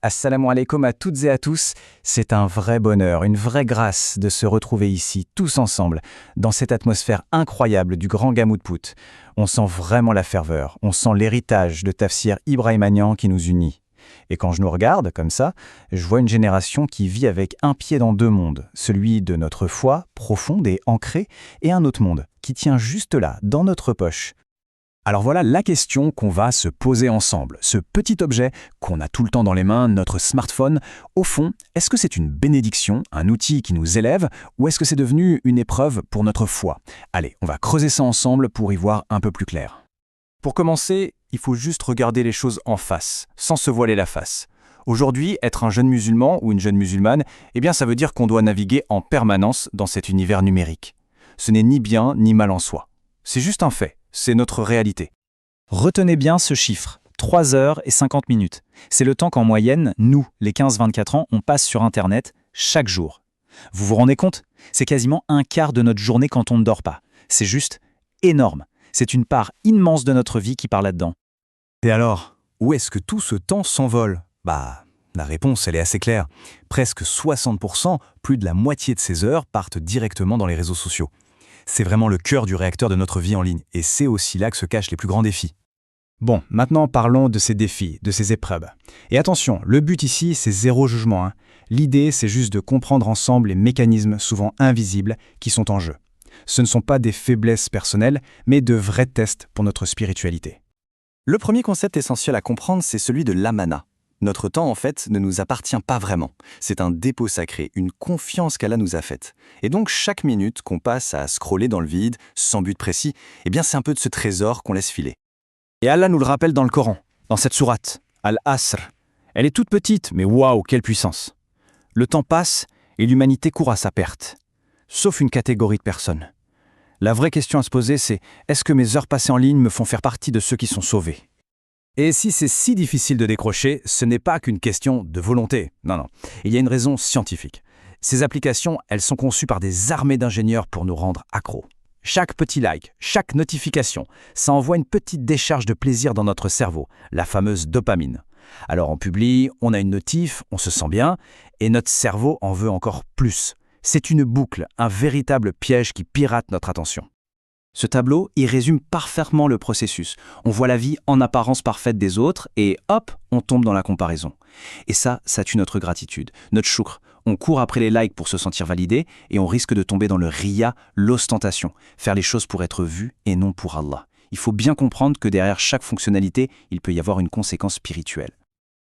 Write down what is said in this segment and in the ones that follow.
Assalamu alaikum à toutes et à tous. C'est un vrai bonheur, une vraie grâce de se retrouver ici, tous ensemble, dans cette atmosphère incroyable du Grand Gamoud Pout. On sent vraiment la ferveur, on sent l'héritage de Tafsir Ibrahimanian qui nous unit. Et quand je nous regarde, comme ça, je vois une génération qui vit avec un pied dans deux mondes, celui de notre foi, profonde et ancrée, et un autre monde, qui tient juste là, dans notre poche. Alors voilà la question qu'on va se poser ensemble. Ce petit objet qu'on a tout le temps dans les mains, notre smartphone, au fond, est-ce que c'est une bénédiction, un outil qui nous élève, ou est-ce que c'est devenu une épreuve pour notre foi? Allez, on va creuser ça ensemble pour y voir un peu plus clair. Pour commencer, il faut juste regarder les choses en face, sans se voiler la face. Aujourd'hui, être un jeune musulman ou une jeune musulmane, eh bien ça veut dire qu'on doit naviguer en permanence dans cet univers numérique. Ce n'est ni bien ni mal en soi. C'est juste un fait. C'est notre réalité. Retenez bien ce chiffre, 3 heures et 50 minutes. C'est le temps qu'en moyenne, nous, les 15-24 ans, on passe sur Internet chaque jour. Vous vous rendez compte? C'est quasiment un quart de notre journée quand on ne dort pas. C'est juste énorme. C'est une part immense de notre vie qui part là-dedans. Et alors, où est-ce que tout ce temps s'envole? La réponse, elle est assez claire. Presque 60%, plus de la moitié de ces heures partent directement dans les réseaux sociaux. C'est vraiment le cœur du réacteur de notre vie en ligne, et c'est aussi là que se cachent les plus grands défis. Bon, maintenant parlons de ces défis, de ces épreuves. Et attention, le but ici, c'est zéro jugement. L'idée, c'est juste de comprendre ensemble les mécanismes souvent invisibles qui sont en jeu. Ce ne sont pas des faiblesses personnelles, mais de vrais tests pour notre spiritualité. Le premier concept essentiel à comprendre, c'est celui de l'amana. Notre temps, en fait, ne nous appartient pas vraiment. C'est un dépôt sacré, une confiance qu'Allah nous a faite. Et donc, chaque minute qu'on passe à scroller dans le vide, sans but précis, eh bien, c'est un peu de ce trésor qu'on laisse filer. Et Allah nous le rappelle dans le Coran, dans cette sourate, Al-Asr. Elle est toute petite, mais waouh, quelle puissance! Le temps passe et l'humanité court à sa perte. Sauf une catégorie de personnes. La vraie question à se poser, c'est est-ce que mes heures passées en ligne me font faire partie de ceux qui sont sauvés? Et si c'est si difficile de décrocher, ce n'est pas qu'une question de volonté. Non. Il y a une raison scientifique. Ces applications, elles sont conçues par des armées d'ingénieurs pour nous rendre accros. Chaque petit like, chaque notification, ça envoie une petite décharge de plaisir dans notre cerveau, la fameuse dopamine. Alors on publie, on a une notif, on se sent bien, et notre cerveau en veut encore plus. C'est une boucle, un véritable piège qui pirate notre attention. Ce tableau, il résume parfaitement le processus. On voit la vie en apparence parfaite des autres et hop, on tombe dans la comparaison. Et ça tue notre gratitude, notre choukr. On court après les likes pour se sentir validé et on risque de tomber dans le riya, l'ostentation, faire les choses pour être vu et non pour Allah. Il faut bien comprendre que derrière chaque fonctionnalité, il peut y avoir une conséquence spirituelle.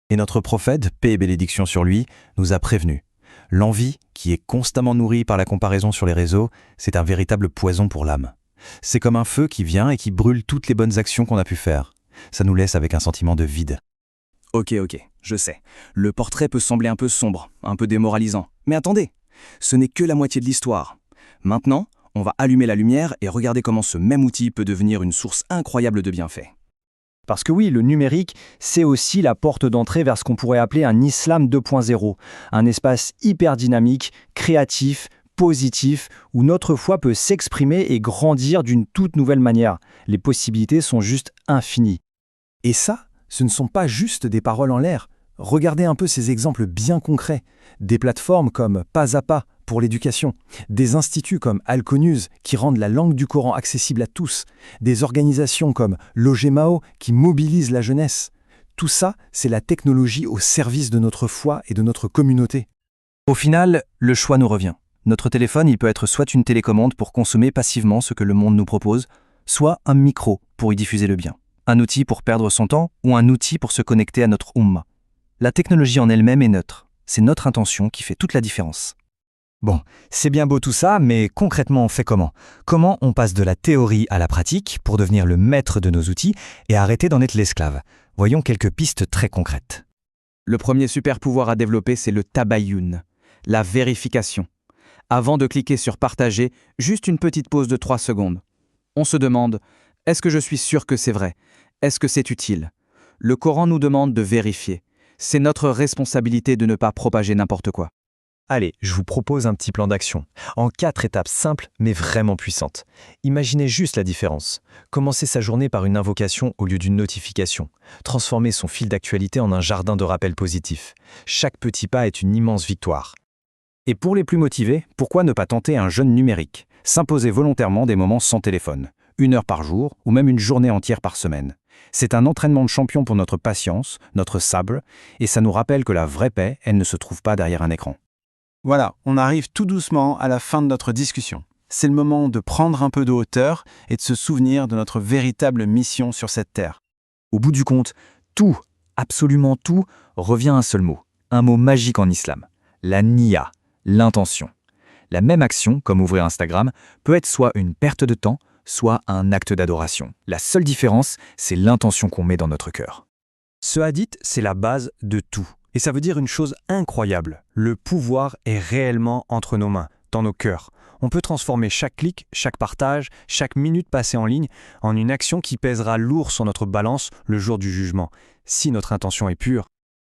Et notre prophète, paix et bénédiction sur lui, nous a prévenus. L'envie, qui est constamment nourrie par la comparaison sur les réseaux, c'est un véritable poison pour l'âme. C'est comme un feu qui vient et qui brûle toutes les bonnes actions qu'on a pu faire. Ça nous laisse avec un sentiment de vide. Ok, je sais. Le portrait peut sembler un peu sombre, un peu démoralisant. Mais attendez, ce n'est que la moitié de l'histoire. Maintenant, on va allumer la lumière et regarder comment ce même outil peut devenir une source incroyable de bienfaits. Parce que oui, le numérique, c'est aussi la porte d'entrée vers ce qu'on pourrait appeler un islam 2.0, un espace hyper dynamique, créatif, positif, où notre foi peut s'exprimer et grandir d'une toute nouvelle manière. Les possibilités sont juste infinies. Et ça, ce ne sont pas juste des paroles en l'air. Regardez un peu ces exemples bien concrets. Des plateformes comme Pas à Pas pour l'éducation, des instituts comme Al-Konuz qui rendent la langue du Coran accessible à tous, des organisations comme l'Ogemao qui mobilisent la jeunesse. Tout ça, c'est la technologie au service de notre foi et de notre communauté. Au final, le choix nous revient. Notre téléphone, il peut être soit une télécommande pour consommer passivement ce que le monde nous propose, soit un micro pour y diffuser le bien. Un outil pour perdre son temps ou un outil pour se connecter à notre Ummah. La technologie en elle-même est neutre. C'est notre intention qui fait toute la différence. Bon, c'est bien beau tout ça, mais concrètement on fait comment? Comment on passe de la théorie à la pratique pour devenir le maître de nos outils et arrêter d'en être l'esclave? Voyons quelques pistes très concrètes. Le premier super pouvoir à développer, c'est le tabayyun, la vérification. Avant de cliquer sur partager, juste une petite pause de 3 secondes. On se demande, est-ce que je suis sûr que c'est vrai? Est-ce que c'est utile? Le Coran nous demande de vérifier. C'est notre responsabilité de ne pas propager n'importe quoi. Allez, je vous propose un petit plan d'action, en 4 étapes simples mais vraiment puissantes. Imaginez juste la différence. Commencer sa journée par une invocation au lieu d'une notification. Transformer son fil d'actualité en un jardin de rappels positifs. Chaque petit pas est une immense victoire. Et pour les plus motivés, pourquoi ne pas tenter un jeûne numérique? S'imposer volontairement des moments sans téléphone, 1 heure par jour ou même une journée entière par semaine. C'est un entraînement de champion pour notre patience, notre sabre, et ça nous rappelle que la vraie paix, elle ne se trouve pas derrière un écran. Voilà, on arrive tout doucement à la fin de notre discussion. C'est le moment de prendre un peu de hauteur et de se souvenir de notre véritable mission sur cette terre. Au bout du compte, tout, absolument tout, revient à un seul mot. Un mot magique en islam. La niya, l'intention. La même action, comme ouvrir Instagram, peut être soit une perte de temps, soit un acte d'adoration. La seule différence, c'est l'intention qu'on met dans notre cœur. Ce hadith, c'est la base de tout. Et ça veut dire une chose incroyable. Le pouvoir est réellement entre nos mains, dans nos cœurs. On peut transformer chaque clic, chaque partage, chaque minute passée en ligne en une action qui pèsera lourd sur notre balance le jour du jugement, si notre intention est pure.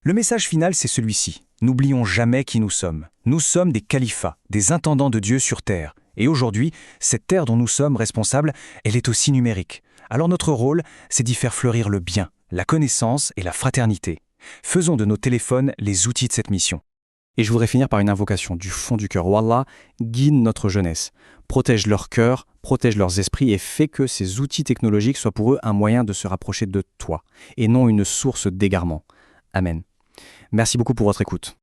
Le message final, c'est celui-ci. N'oublions jamais qui nous sommes. Nous sommes des califats, des intendants de Dieu sur terre. Et aujourd'hui, cette terre dont nous sommes responsables, elle est aussi numérique. Alors notre rôle, c'est d'y faire fleurir le bien, la connaissance et la fraternité. Faisons de nos téléphones les outils de cette mission. Et je voudrais finir par une invocation du fond du cœur. Wallah, guide notre jeunesse, protège leur cœur, protège leurs esprits et fais que ces outils technologiques soient pour eux un moyen de se rapprocher de toi et non une source d'égarement. Amen. Merci beaucoup pour votre écoute.